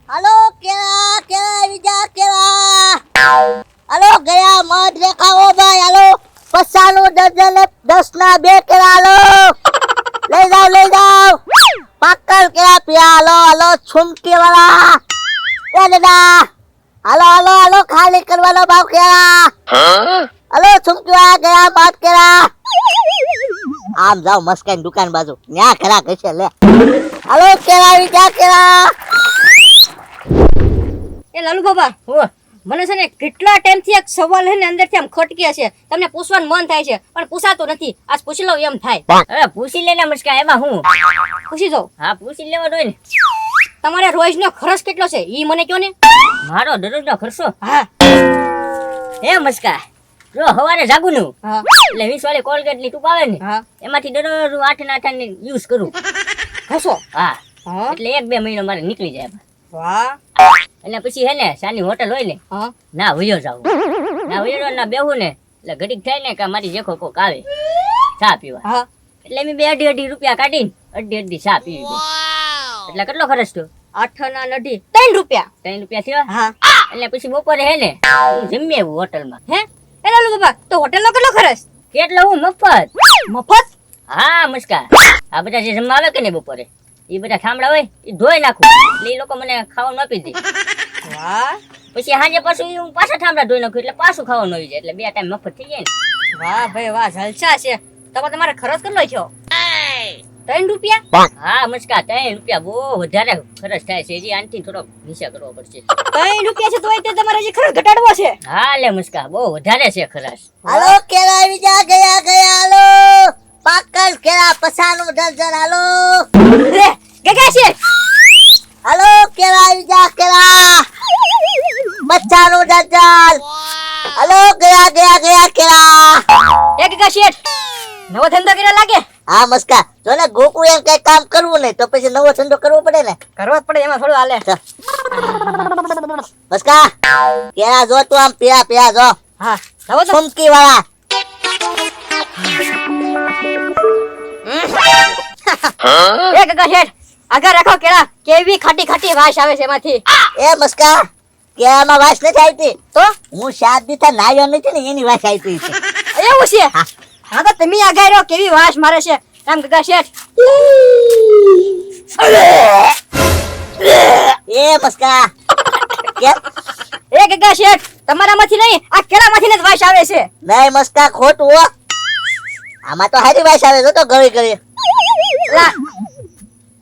હાલો કેળા કેળા વિજા કેળા હાલો ગયા મત દેખાવો ભાઈ હાલો 50 નું ડઝન 10 ના 2 કેળા હાલો લઈ જાઓ પાકલ કેળા પીયા હાલો હાલો છુમકી વાળા એ દાદા હાલો હાલો હાલો ખાલી કરવાનો ભાવ કેળા હાલો છુમકી વાળા ગયા મત કેળા આમ જાઓ મસ્કાન દુકાન બાજુ ન્યા ખરા કશે લે હાલો કેળા વિજા કેળા એ લાલુ બાબા મને છે ને કેટલા ટાઈમ થી એક સવાલ હે ને અંદર થી આમ ખટકે છે તમને પૂછવાનું મન થાય છે પણ પૂછાતો નથી આજ પૂછી લઉં એમ થાય અરે પૂછી લે ને મસ્કા એમાં હું પૂછી જાઉં હા પૂછી લેવાનો હોય ને તમારે રોજનો ખર્ચ કેટલો છે ઈ મને કયો ને મારો દરરોજનો ખર્ચો હા હે મસ્કા જો હવારે જાગું નું હા એટલે 20 વાળી કોલગેટ ની ટૂપ આવે ને હા એમાંથી દરરોજ 8 ની યુઝ કરું હસો હા હા એટલે 1-2 મહિનો મારે નીકળી જાય વાહ એટલે પછી હે ને સાની હોટલ હોય ને હા ના વયો જાવ ના બેહું ને એટલે ઘડીક થાય ને કે મારી જેખો કોક આવે ચા પીવા હા એટલે મેં 2.5 રૂપિયા કાઢીને અડધી ચા પીવી ગઈ એટલે કેટલો ખર્ચ થયો 8 ના નડી 3 રૂપિયા 3 રૂપિયા થયો હા એટલે પછી બપોરે હે ને હું જમી આવ્યું હોટલમાં હે એ લાલુ બાબા તો હોટેલ નો કેટલો ખર્ચ કેટલો હું મફત મફત હા મસ્કા આ બધા જે જમવા આવે કે ને બપોરે એ બધા ઠામડા હોય એ ધોઈ નાખું એટલે એ લોકો મને ખાવાનું આપી દે વાહ પછી સાંજે પાછું હું પાછા ઠામડા ધોઈ નાખું એટલે પાછું ખાવાનું આવી જાય એટલે 2 ટાઈમ મફત થઈ જાય ને વાહ ભાઈ વાહ જલસા છે તમારે ખર્ચ કેટલો થયો 3 રૂપિયા હા મસ્કા 3 રૂપિયા બહુ વધારે ખર્ચ થાય છે હજી આનથી થોડો હિસાબ કરવો પડશે 3 રૂપિયા છે તોય તે તમારે હજી ખર્ચ ઘટાડવો છે હા લે મસ્કા બહુ વધારે છે ખર્ચ હાલો કેળા વિજા ગયા હાલો પાકલ કેળા 50 નું ડઝન હાલો રે ગગા છે હાલો કેળા વિજા કેળા 50 નું ડઝન હાલો ગયા કેળા એ ગગા શેઠ નવો ધંધો કર્યો લાગે હા મસ્કા જો ને ગોકુ એમ કઈ કામ કરવું નહીં તો પછી નવો ધંધો કરવો પડે ને કરવો જ પડે એમાં થોડું હાલે મસ્કા કેળા જો તું આમ પીયા જો હા નવો તો છુમકી વાળા એ ગગા શેઠ આગળ રાખો કેળા કેવી ખાટી વાસ આવે છે એમાંથી એ મસ્કા કેળામાં વાસ નથી આવતી તો હું શાદી થા નાયો નથી ને એની વાસ આવતી છે એવું છે હા તો તમે આગળ રહ્યો કેવી વાસ મારે છે એમ ગગા શેઠ એ મસ્કા કે એ ગગા શેઠ તમારામાંથી નહીં આ કેળામાંથી જ વાસ આવે છે નહીં મસ્કા ખોટું હો આમાં તો હારી વાસ આવે જો તો ગળી લા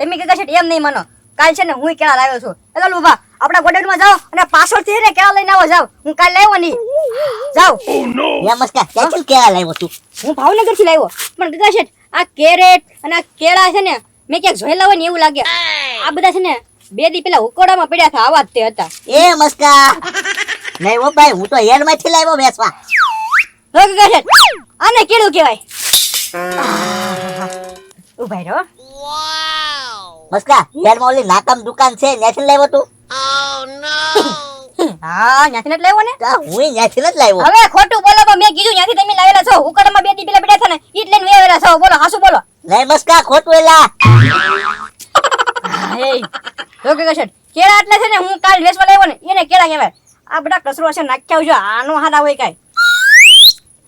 તમે ગગા શેઠ એમ નહીં માનો કાલ છે ને હું કેળા લાવ્યો છું એ લાલુ બાબા આપણા ગોડાઉનમાં જાઓ અને પાછળથી ને કેળા લઈને આવો જાવ હું કાલ લાવ્યો નહીં જાવ એ મસ્કા ક્યાંથી કેળા લાવ્યો તું હું ભાવનગરથી લાવ્યો પણ ગગા શેઠ આ કેરેટ અને આ કેળા છે ને મેં ક્યાંક જોયેલા હોય ને એવું લાગે આ બધા છે ને 2 દી પેલા ઉકોડામાં પડ્યા હતા આવા જ તે હતા એ મસ્કા નહીં હો ભાઈ હું તો હેરમાંથી લાવ્યો બેસવા હો ગગા શેઠ આને કેળું કહેવાય ઉભા રહો મસ્કા હેરમાં ઓલી નાકામ દુકાન છે ત્યાંથી લાવ્યો તું હા ત્યાંથી જ લાવ્યો ને તો હું ત્યાંથી જ લાવ્યો હવે ખોટું બોલો પણ મેં કીધું ત્યાંથી તમે લાવેલા છો ઉકોડામાં 2 દી પેલા પડ્યા હતા ને ઈ જ લઈને વેવેલા છો બોલો હાસુ બોલો નહીં મસ્કા ખોટું એલા જો ગગા શેઠ કેળા એટલે છે ને હું કાલ વેચવા લાવ્યો ને એને કેળા કહેવાય આ બધા કચરો છે નાખ્યા આવજો આનો હાડા હોય કાઈ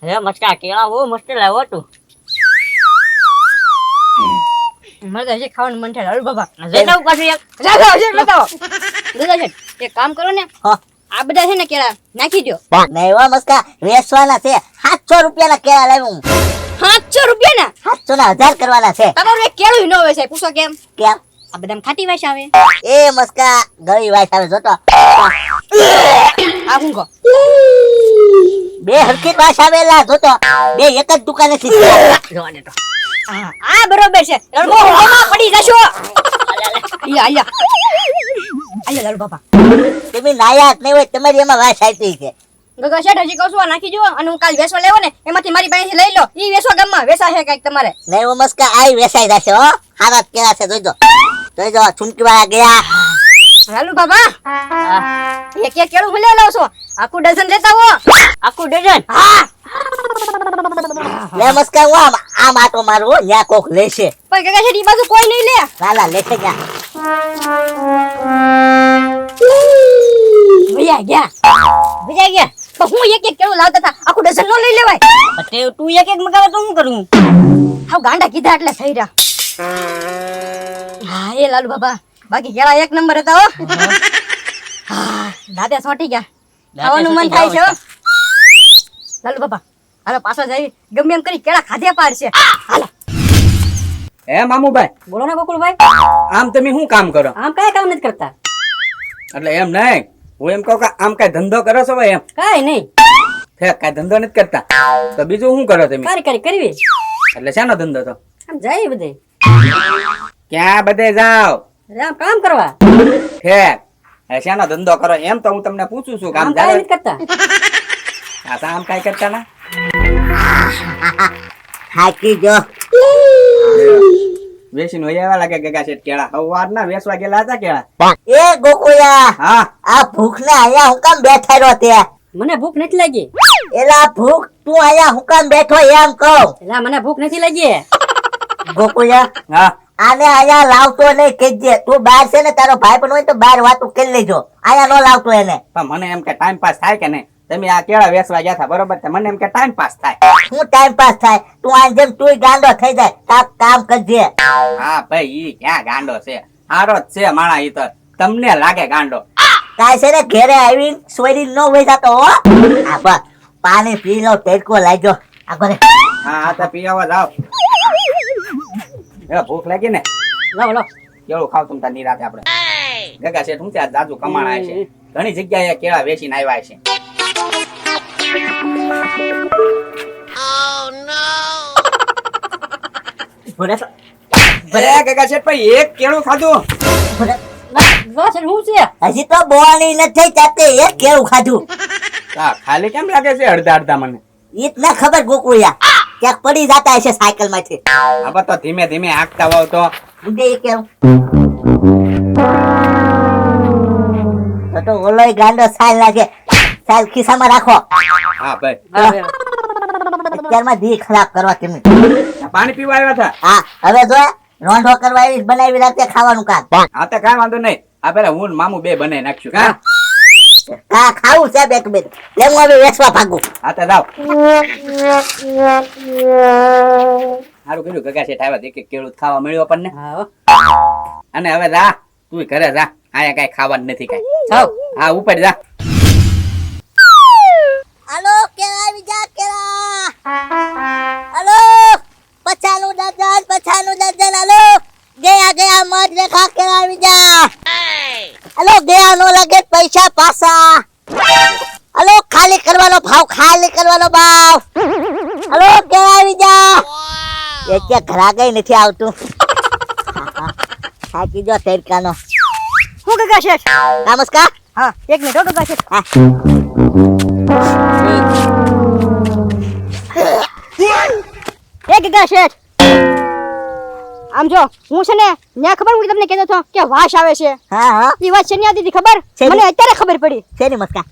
હે મસ્કા કેળા બહુ મસ્ત લાવ્યો તું મને તો હજી ખાવાનું મન થાય બાબા જઈનાવ પાછું એક જાઓ બતાવો ગગા શેઠ એક કામ કરો ને હા આ બધા છે ને કેળા નાખી દો નહીં હો મસ્કા વેચવાના છે 700 રૂપિયાના કેળા લાવ્યો હું 700 રૂપિયા ના 700 ના 1000 કરવાના છે તમારું એક કેળું ન હોય સાહેબ પૂછો કેમ કેમ આ બધામાં ખાટી વાસ આવે એ મસ્કા ગળી વાસ આવે જો તો આ હું કહો બે હરખી વાસ આવેલા જો તો બે એક જ દુકાનેથી જોવા દે તો આ બરોબર છે રણમાં પડી જશો આયા લાલુ બાબા તમે નાયા જ નહીં હોય તમારી એમાં વાસ આવતી છે ગગા શેઠ હજી કહું છું આ નાખી જો અને હું કાલ વેચવા લેવો ને એમાંથી મારી પાસેથી લઈ લો ઈ વેચવા ગામમાં વેચા છે કઈક તમારે નહીં હો મસ્કા આઈ વેસાઈ જશે હો હારા કેળા છે જોઈજો છુમકી વાળા ગયા લાલુ બાબા એક કેળું હું લઈ લાવ છો આખું ડઝન લેતા હો આખું ડઝન હા લે મસ્કા હું આમ આટો મારું હો ન્યા કોક લેશે પણ ગગા શેઠ ઈ બાજુ કોઈ નહીં લે લાલા લેશે ગયા ગયા ગયા બીજા ગયા તો હું એક એક કેળું લાવતા હતા આખું ડઝન નો લઈ લેવાય તે તું એક એક મગાવે તો શું કરું હાવ ગાંડા કીધા એટલે થઈ રહ્યા હા એ લાલુ બાબા બાકી કેળા એક નંબર હતા હો હા દાદા સોટી ગયા ખાવાનું મન થાય છે હો. લાલુ બાબા હાલો પાછો જઈ ગમે એમ કરી કેળા ખાધ્યા પાડશે હાલો હે મામુભાઈ બોલો ને ગોકુળભાઈ આમ તમે શું કામ કરો આમ કઈ કામ નથી કરતા એટલે એમ નહીં હું એમ કહું કે આમ કઈ ધંધો કરો છો ભાઈ એમ કઈ નહીં હે કઈ ધંધો નથી કરતા તો બીજું શું કરો તમે કારી કરવી એટલે શાનો ધંધો તો આમ જાય બધે ક્યાં બધે જાઓ અરે આમ કામ કરવા હે શાનો ધંધો કરો એમ તો હું તમને પૂછું છું કામ આમ કઈ નથી કરતા આમ કઈ કરતા ના થાકી જો વેસીને હોય એવા લાગે ગગા શેઠ કેળા સવાર ના વેસવા ગયેલા હતા કેળા એ ગોકુળિયા હા આ ભૂખ ને અહીંયા હું કામ બેઠા રહ્યો તે મને ભૂખ નથી લાગી એલા ભૂખ તું અહીંયા હું કામ બેઠો એમ કહું એલા મને ભૂખ નથી લાગી ગોકુળિયા હા આને અહીંયા લાવતો નહીં કેજે તું બહાર છે ને તારો ભાઈ પણ હોય તો બહાર વાતું કરી લેજો અહીંયા નો લાવતો એને પણ મને એમ કે ટાઈમ પાસ થાય કે નહીં તમે આ કેળા વેસવા ગયા હતા બરોબર છે મને એમ કે ટાઈમ પાસ થાય હું ટાઈમ પાસ થાય તું આ જેમ તું ગાંડો થઈ જાય કામ કરજે હા ભાઈ ઈ ક્યાં ગાંડો છે હારો જ છે માણા ઈ તો તમને લાગે ગાંડો કાંઈ છે ને ઘેરે આવી સોયરી નો વહી જતો હો આ બસ પાણી પી લો ટેડકો લાગ્યો આ કરે હા હા તો પીવા જાવ એ ભૂખ લાગી ને લાવો લાવો કેળું ખાવ તમ તાર નિરાતે આપણે ગગા શેઠ હું ત્યાં જાજુ કમાણા છે ઘણી જગ્યાએ કેળા વેચીને આવ્યા છે ભરે ભલે ગગા શેઠ ભાઈ એક કેળું ખાધું ભરે બસ હું છે હજી તો બોણી નથી ચાતે એક કેવું ખાધું હા ખાલી કેમ લાગે છે અડધા અડધા મને ઈ જ ના ખબર ગોકુળિયા ક્યાંક પડી જતા હશે સાયકલ માંથી હવે તો ધીમે ધીમે હાંકતા હોવ તો ઉડે એ કેવું તો ઓલોય ગાંડો સાલ લાગે સાલ ખિસ્સામાં રાખો હા ભાઈ અત્યારમાં દી ખરાબ કરવા કેમ આ પાણી પીવા આવ્યા હતા હા હવે જો રોંઢો કરવા આવી બનાવી રાખતે ખાવાનું કામ હા તો કાંઈ વાંધો નહીં આ પેલા હું ને મામુ બે બનાવી નાખશું હા હા ખાવું છે બે બે લે હું હવે વેચવા ભાગું હા તો જાવ સારું કર્યું ગગા શેઠ આવ્યા એક એક કેળું ખાવા મળ્યું આપણને અને હવે જા તું ઘરે જા આયા કઈ ખાવાનું નથી કઈ જાવ હા ઉપર જા હાલો કેળા આવી જા કેળા હાલો પછાનું ડઝન હાલો ગયા મત રેખા કેળા આવી જા હાલો ગયા નો લાગે પૈસા પાછા હાલો ખાલી કરવાનો ભાવ હાલો કેળા આવી જા એક ઘરાગઈ નથી આવતું થાકી જો તેરકાનો હું ગગા શેઠ નમસ્કાર હા એક મિનિટ હો ગગા શેઠ હા એ ગગા શેઠ આમ જો હું છે ને ન્યા ખબર હું તમને કહેતો હતો કે વાસ આવે છે હા ઈ વાત છે ને આદી ખબર શેની? મને અત્યારે ખબર પડી શેની મસ્કા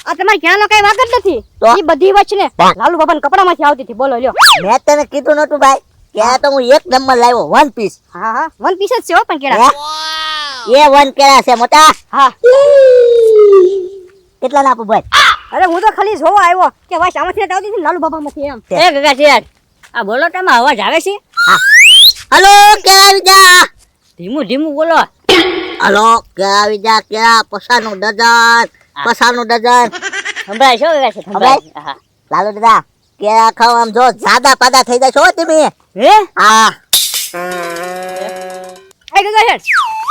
આ તમારે ક્યાંનો કઈ વાક જ નથી તો? ઈ બધી વાત છે ને લાલુ બાબાના કપડામાંથી આવતી હતી બોલો લ્યો મેં તને કીધું નતું ભાઈ કે આ તો હું એક નંબર લાવ્યો વન પીસ હા હા વન પીસ જ છે હો પણ કેડા એ વન કેળા છે મોટા હા કેટલા ના આપું ભાઈ અરે હું તો ખાલી જોવા આવ્યો કે વાસ આમાંથી નથી આવતી હતી ને લાલુ બાબામાંથી એમ એ ગગા શેઠ આ બોલો તમે અવાજ આવે છે હલો કેળા આવી જા ધીમું ધીમું બોલો હલો કેળા આવી જા કેળા પસાનું ડઝન સંભળાય છો ગગા શેઠ સંભળાય? સંભળાય હા લાલુ દાદા કેળા ખાવ આમ જો જાદા પાદા થઈ જશો હો તમે હે હા એ ગગા શેઠ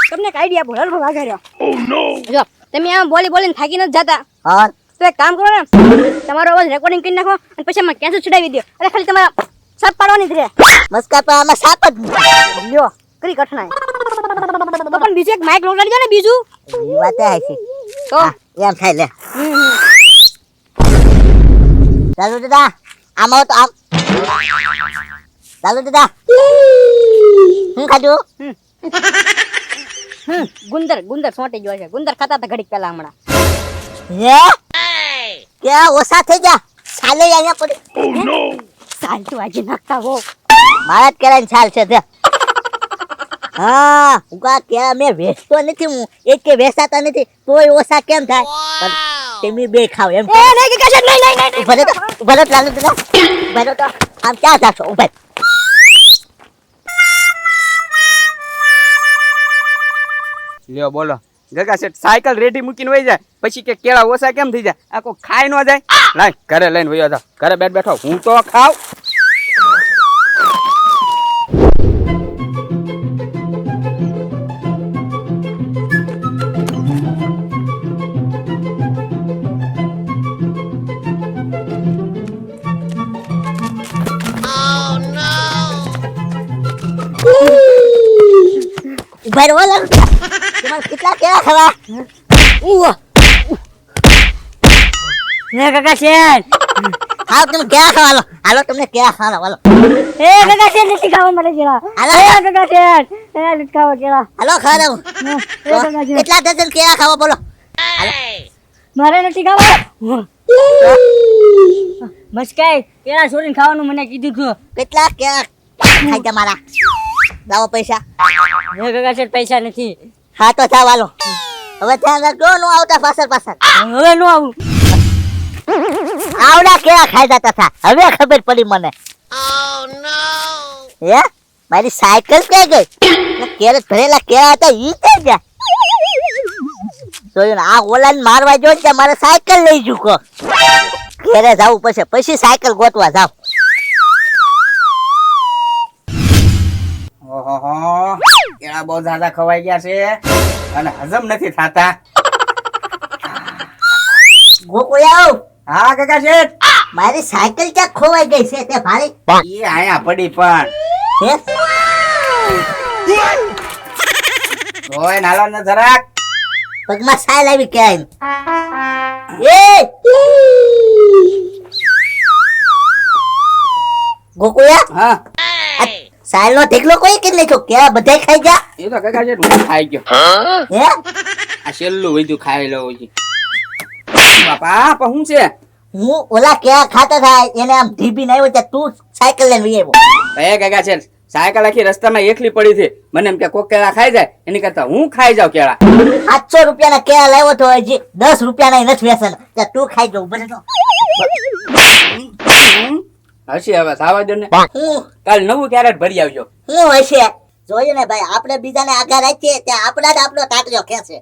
તમને એક આઈડિયા આપો લાલુ બાબા આગળ જો તમે આમ બોલીને થાકી નથી જાતા હા તો એક કામ કરો ને તમારો અવાજ રેકોર્ડિંગ કરી નાખો અને પછી એમાં કેસેટ ચડાવી દો એટલે ખાલી તમારા સાપ પાડવાની જ રહે મસ્કા પર આમાં સાપ જ નથી. લ્યો કરી કઠણાઈ તો પણ બીજું એક માઇક લગાડી દો ને બીજું એ વાત હે છે તો એમ થાય લે લાલુ દાદા આમ આવો તો આમ લાલુ દાદા હું ખાધું ગુંદર સોટી ગયો છે ગુંદર ખાતા હતા ઘડીક પહેલા હમણાં હે ક્યાં ઓછા થઈ જા સાલે અહીંયા પડી સાલ તું આજે નાખતા હો મારા જ કેળાની છાલ છે તે હા હું કા કેળા મેં વેચતો નથી હું એક કે વેચાતા નથી તોય ઓછા કેમ થાય પણ તમે બે ખાવ એમ એ નહીં કાકા શેઠ, નહીં નહીં નહીં ઉભા રહો લાલુ દાદા ઉભા રહો તો આમ ક્યાં જાશો ઉભા લ્યો બોલો ગગા શેઠ સાયકલ રેડી મૂકીને વહી જાય પછી કે કેળા ઓછા કેમ થઈ જાય આ કોઈ ખાઈ ન જાય લાય ઘરે લઈને વયો જાવ ઘરે બેઠો હું તો ખાવ ઉભા રહો લાલુ તમારે કેટલા કેળા ખાવા એ કાકા શેઠ હાલો તમે કેળા ખાવા હાલો તમને કેળા ખાવા હાલો એ કાકા શેઠ નથી ખાવા મારે કેળા હાલો. એ કાકા શેઠ એ નથી ખાવા કેળા હાલો ખાવા દઉં એ કાકા શેઠ કેટલા ડઝન કેળા ખાવા બોલો મારે નથી ખાવા મસ્કાઈ કેળા છોડીને ખાવાનું મને કીધું હતું કેટલા કેળા ખાઈ તમારા લાવો પૈસા એ કાકા શેઠ પૈસા નથી હા તો જાવ હાલો હવે ધ્યાન રાખજો નો આવતા પાછળ હવે નો આવું આવડા કેળા ખાઈ જતા હતા હવે ખબર પડી મને હે મારી સાયકલ ક્યાં ગઈ કેરેટ ભરેલા કેળા હતા ઈ ક્યાં ગયા જોયું ને આ ઓલાને મારવા જો કે મારે સાયકલ લઈ જુકો ઘેરે જાવું પછી સાયકલ ગોતવા જાવ ઓહો કેળા બહુ જ્યાદા ખવાઈ ગયા છે અને હજમ નથી થતા ગોકુળાઓ હા કાકા શેઠ મારી સાયકલ ક્યાં ખોવાઈ ગઈ છે તે ભારી ઈ આયા પડી પણ હે ઓય નાલો ને જરાક પગમાં સાયલ આવી કેમ એ ગોકુળા હા સાયલ નો ઢેકલો કોઈ કે નહીં છો કેળા બધાય ખાઈ ગયા એ તો કાકા શેઠ હું ખાઈ ગયો હે આ છેલ્લું વૈધું ખાઈ લઉં છે બાપા પણ શું છે હું ઓલા કેળા ખાતા હતા એને આમ ઢીબીને આવ્યો ત્યાં તું સાયકલ લઈને વી આવ્યો એ કાકા શેઠ સાયકલ આખી રસ્તામાં એકલી પડી છે મને એમ કે કોક કેળા ખાઈ જાય એની કરતા હું ખાઈ જાઉં કેળા 700 રૂપિયાના કેળા લાવ્યો તો હજી 10 રૂપિયાના નથી વેસન ત્યાં તું ખાઈ જવું બને તો હશે હવે સાવા દો ને હું કાલ નવું કેરેટ ભરી આવજો હું હશે જોયું ને ભાઈ આપણે બીજાને આગળ રાખીએ ત્યાં આપણા જ આપણો તાટજો ખેંચે